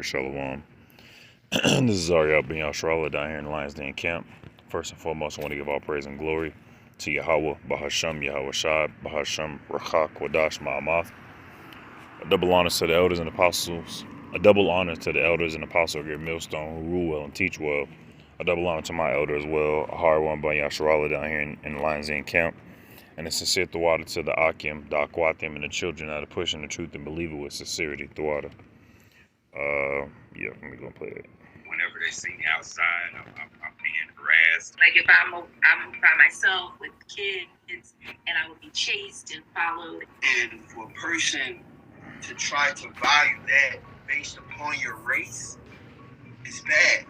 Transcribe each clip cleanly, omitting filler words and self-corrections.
Alright, Shalom. This is Ariel Ben Yashrala down here in Lions Den camp. First and foremost, I want to give all praise and glory to Yahweh, Bahasham, Yahweh Shai, Bahasham, Rachak, Wadash, Ma'amath. A double honor to the elders and apostles. A double honor to the elders and apostles of Great Millstone who rule well and teach well. A double honor to my elder as well, a hard one Ben Yashrala down here in Lions Den camp. And a sincere thwada to the Akim, the Aquatim, and the children that are pushing the truth and believe it with sincerity. Thwada. Yeah, let me go and play it. Whenever they see me outside, I'm being harassed. Like if I'm by myself with kids, and I would be chased and followed. And for a person to try to value that based upon your race, it's bad.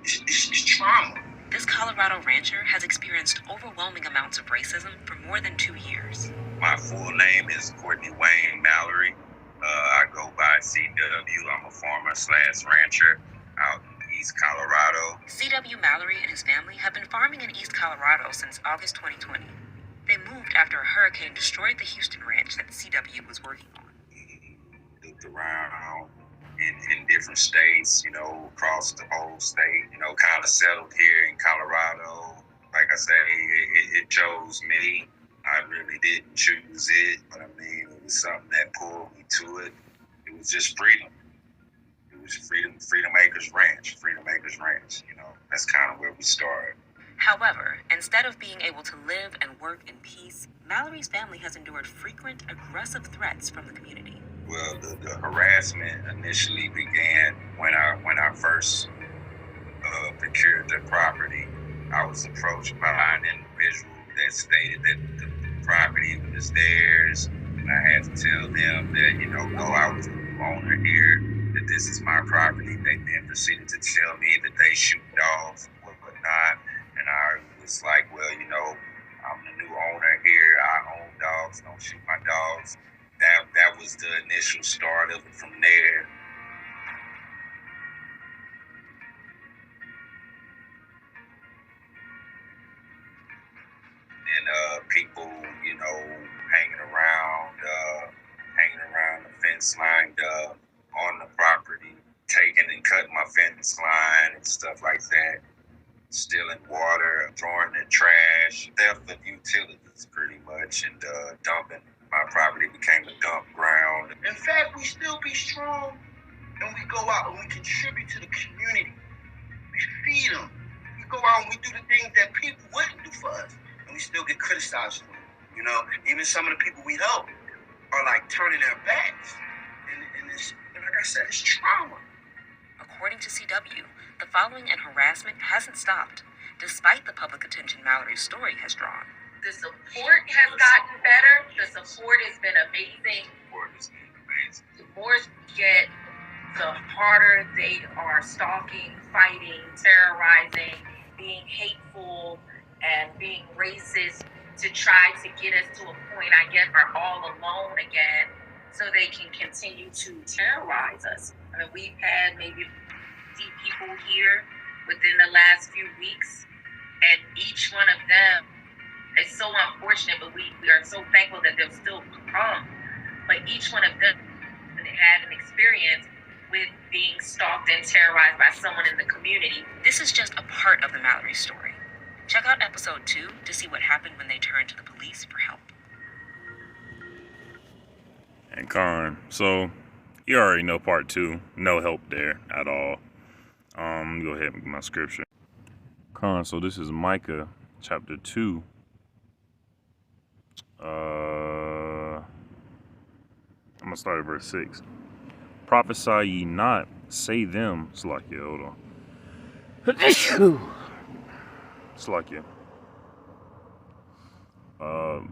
It's trauma. This Colorado rancher has experienced overwhelming amounts of racism for more than 2 years. My full name is Courtney Wayne Mallory. I go by CW. I'm a farmer/rancher out in East Colorado. CW Mallory and his family have been farming in East Colorado since August 2020. They moved after a hurricane destroyed the Houston ranch that CW was working on. Looked around in different states, across the whole state, kind of settled here in Colorado. Like I say, it chose me. I really didn't choose it, but I mean, it was something that pulled me to it. It was just freedom. It was Freedom Acres Ranch. That's kind of where we started. However, instead of being able to live and work in peace, Mallory's family has endured frequent aggressive threats from the community. Well, the harassment initially began when I first procured the property. I was approached by an individual that stated that the property was theirs, and I had to tell them that, no, I was the owner here, that this is my property. They then proceeded to tell me that they shoot dogs and whatnot, and I was like, well, I'm the new owner here. I own dogs. Don't shoot my dogs. That was the initial start of it from there. And people, hanging around the fence line on the property, taking and cutting my fence line and stuff like that, stealing water, throwing in trash, theft of utilities pretty much, and dumping. My property became a dump ground. In fact, we still be strong, and we go out and we contribute to the community. We feed them. We go out and we do the things that people wouldn't do for us, and we still get criticized for it. Even some of the people we help are like turning their backs, and it's, like I said, it's trauma. According to CW, the following and harassment hasn't stopped, despite the public attention Mallory's story has drawn. The support has gotten better. The support has been amazing. The more you get, the harder they are stalking, fighting, terrorizing, being hateful, and being racist to try to get us to a point, I guess, we're all alone again so they can continue to terrorize us. I mean, we've had maybe 50 people here within the last few weeks, and each one of them, it's so unfortunate, but we are so thankful that they'll still come. But each one of them had an experience with being stalked and terrorized by someone in the community. This is just a part of the Mallory story. Check out episode 2 to see what happened when they turned to the police for help. And Khan, so you already know part 2. No help there at all. Let me go ahead and get my scripture. Khan, so this is Micah chapter 2. I'm gonna start at verse 6. Prophesy ye not, say them. Slakia, hold on. Slakia.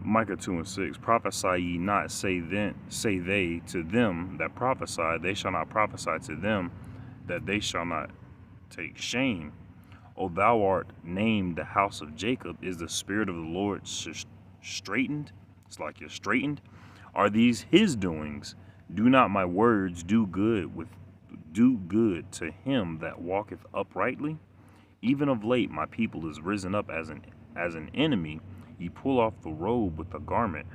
Micah 2 and 6. Prophesy ye not, say they to them that prophesy. They shall not prophesy to them, that they shall not take shame. O thou art named the house of Jacob. Is the spirit of the Lord straightened? It's like you're straightened. Are these his doings? Do not my words do good to him that walketh uprightly? Even of late my people is risen up as an enemy. Ye pull off the robe with the garment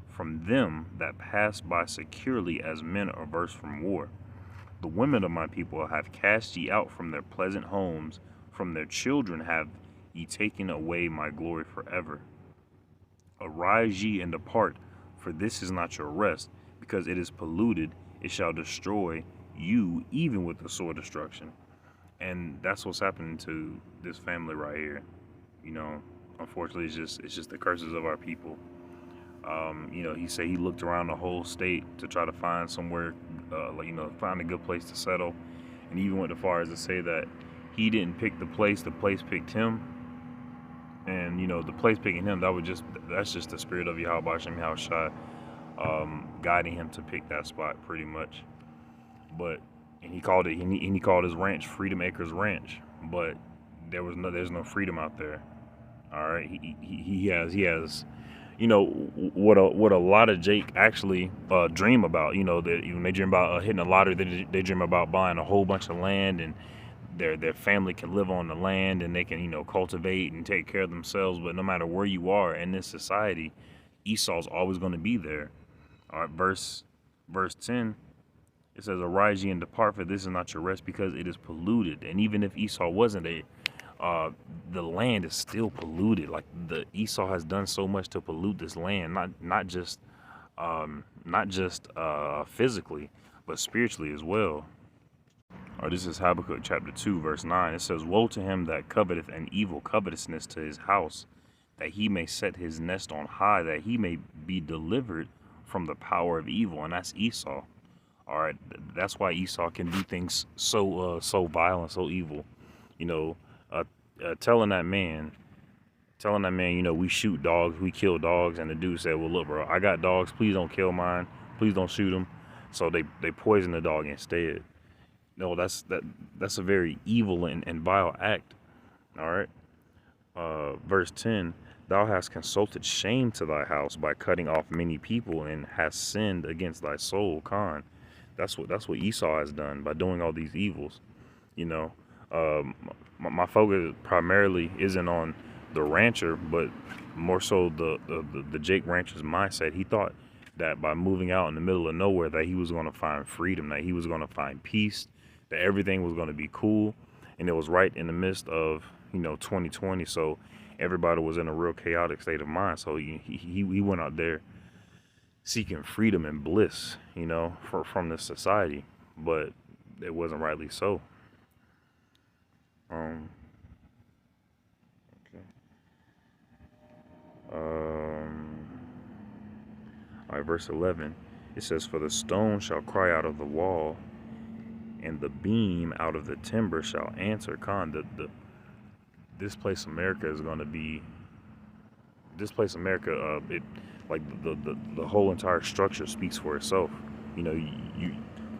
from them that pass by securely as men averse from war. The women of my people have cast ye out from their pleasant homes, from their children have ye taken away my glory forever. Arise ye and depart, for this is not your rest, because it is polluted, it shall destroy you even with the sword destruction. And that's what's happening to this family right here. You know, unfortunately, it's just the curses of our people. You know, he said he looked around the whole state to try to find somewhere, find a good place to settle, and even went as far as to say that he didn't pick the place picked him. And you know, the place picking him, that's just the spirit of Yahweh Hashem Yahushua, guiding him to pick that spot, pretty much. But and he called his ranch Freedom Acres Ranch, but there's no freedom out there. All right, he has. You know what a lot of Jake actually dream about. You know, that when they dream about hitting a lottery, they dream about buying a whole bunch of land, and their family can live on the land, and they can, you know, cultivate and take care of themselves. But no matter where you are in this society, Esau's always going to be there. All right, verse 10, it says, "Arise ye and depart, for this is not your rest, because it is polluted." And even if Esau wasn't the land is still polluted. Like the Esau has done so much to pollute this land, not just physically, but spiritually as well. This is Habakkuk chapter 2, verse 9. It says, "Woe to him that coveteth an evil covetousness to his house, that he may set his nest on high, that he may be delivered from the power of evil." And that's Esau. All right, that's why Esau can do things so violent, so evil. You know, telling that man, you know, we shoot dogs, we kill dogs, and the dude said, "Well, look, bro, I got dogs. Please don't kill mine. Please don't shoot them." So they poison the dog instead. No, that's a very evil and vile act. All right. Verse 10: "Thou hast consulted shame to thy house by cutting off many people, and hast sinned against thy soul." Khan. That's what Esau has done by doing all these evils. You know, my focus primarily isn't on the rancher, but more so the Jake rancher's mindset. He thought that by moving out in the middle of nowhere, that he was going to find freedom, that he was going to find peace, that everything was going to be cool. And it was right in the midst of, you know, 2020. So everybody was in a real chaotic state of mind. So he went out there seeking freedom and bliss, you know, from this society, but it wasn't rightly so. Okay. All right, verse 11. It says, "For the stone shall cry out of the wall, and the beam out of the timber shall answer." Khan, this place America is going to be. This place America, the whole entire structure speaks for itself. You know,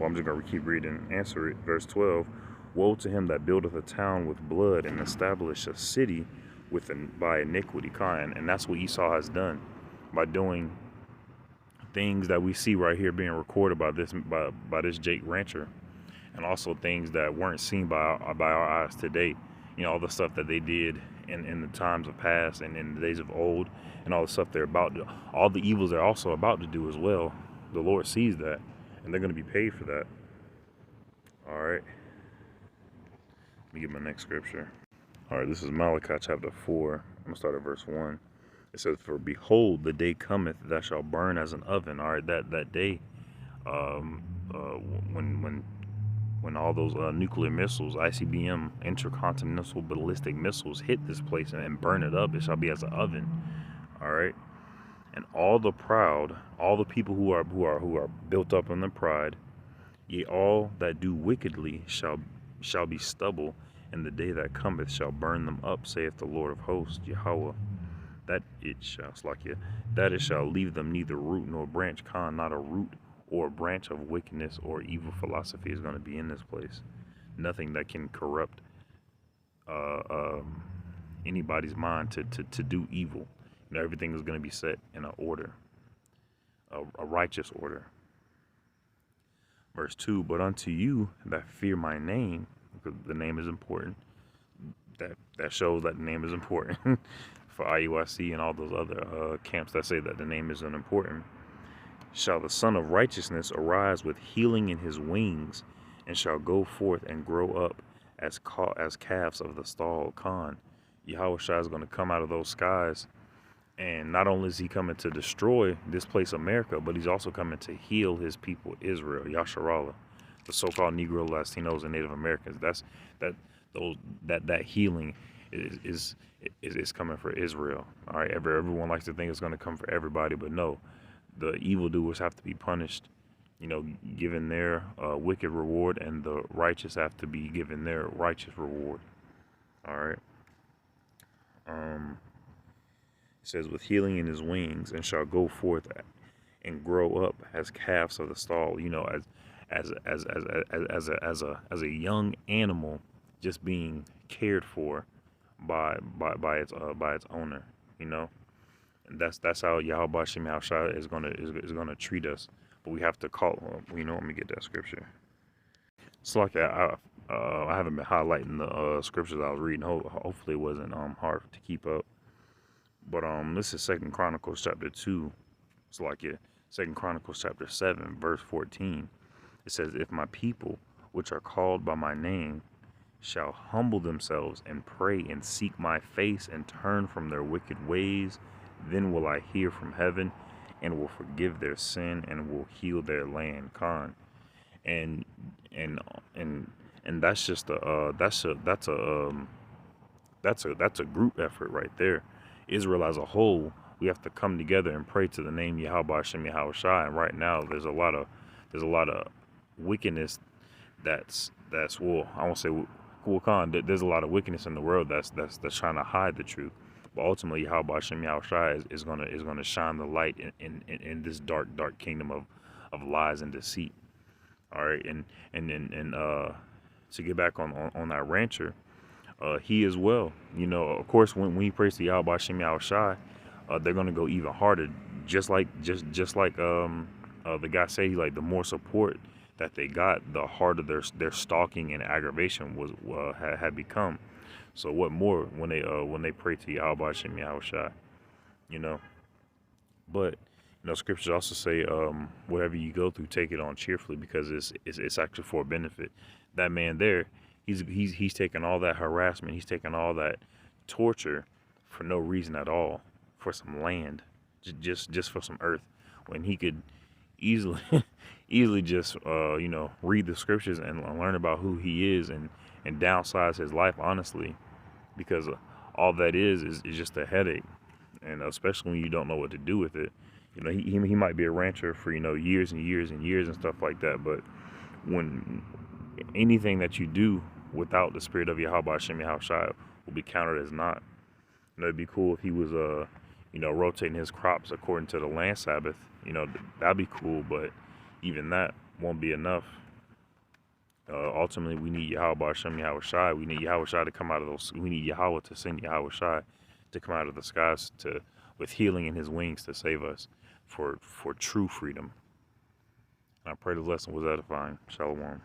I'm just gonna keep reading and answer it. Verse 12: "Woe to him that buildeth a town with blood, and establish a city by iniquity." And that's what Esau has done by doing things that we see right here being recorded by this Jake rancher, and also things that weren't seen by our eyes today. You know, all the stuff that they did in the times of past and in the days of old, and all the stuff they're about to, all the evils they're also about to do as well. The Lord sees that, and they're going to be paid for that. All right. Let me get my next scripture. All right, this is Malachi chapter 4. I'm going to start at verse 1. It says, "For behold, the day cometh that shall burn as an oven." All right, that day, when all those nuclear missiles, ICBM, intercontinental ballistic missiles, hit this place and burn it up, it shall be as an oven. All right, and all the proud, all the people who are built up in the pride, yea, all that do wickedly shall be stubble, and the day that cometh shall burn them up, saith the Lord of hosts, Yahweh. That it shall leave them neither root nor branch. Khan, not a root or a branch of wickedness or evil philosophy is going to be in this place. Nothing that can corrupt anybody's mind to do evil. You know, everything is going to be set in an order, a righteous order. Verse 2: "But unto you that fear my name," because the name is important. That shows that the name is important for IUIC and all those other camps that say that the name isn't important. "Shall the Son of Righteousness arise with healing in his wings, and shall go forth and grow up as calves of the stall. Khan, Yahushua is going to come out of those skies, and not only is he coming to destroy this place America, but he's also coming to heal his people Israel, Yasharallah, the so-called Negro, Latinos, and Native Americans. That healing is coming for Israel. All right, everyone likes to think it's going to come for everybody, but no, the evildoers have to be punished, given their wicked reward, and the righteous have to be given their righteous reward. All right. It says, with healing in his wings, and shall go forth and grow up as calves of the stall. As a young animal, just being cared for by its owner. And that's how Yahweh Shem Yahushua is gonna treat us. But we have to call. Let me get that scripture. It's like I haven't been highlighting the scriptures I was reading. Hopefully it wasn't hard to keep up. But this is 2 Chronicles chapter 2. It's like 2 Chronicles chapter 7, verse 14. It says, if my people, which are called by my name, shall humble themselves and pray and seek my face and turn from their wicked ways, then will I hear from heaven and will forgive their sin and will heal their land. Khan. And that's just that's a group effort right there. Israel as a whole, we have to come together and pray to the name Yahweh Shem Yahushua. And right now, there's a lot of wickedness that's well, I won't say Khan. There's a lot of wickedness in the world that's trying to hide the truth. But ultimately, Yahweh Shem Yahushua is gonna shine the light in this dark kingdom of lies and deceit. All right, and to get back on that rancher. He as well, of course, when he prays to Yahweh Shem Yahushua, they're gonna go even harder. Just like the guy said, like the more support that they got, the harder their stalking and aggravation had become. So what more when they pray to Yahweh Shem Yahushua, But scriptures also say, whatever you go through, take it on cheerfully, because it's actually for a benefit. That man there. He's taking all that harassment, he's taking all that torture for no reason at all, for some land, just for some earth, when he could easily just read the scriptures and learn about who he is and downsize his life honestly, because all that is just a headache, and especially when you don't know what to do with it. He might be a rancher for years and years and years and stuff like that, but when anything that you do without the spirit of Yahweh Shem Yahushua will be counted as not. It'd be cool if he was rotating his crops according to the land Sabbath. That'd be cool, but even that won't be enough. Ultimately, we need Yahweh Shem Yahushua. We need Yahushua to come out of those. We need Yahweh to send Yahushua to come out of the skies with healing in his wings to save us for true freedom. I pray the lesson was edifying. Shalom.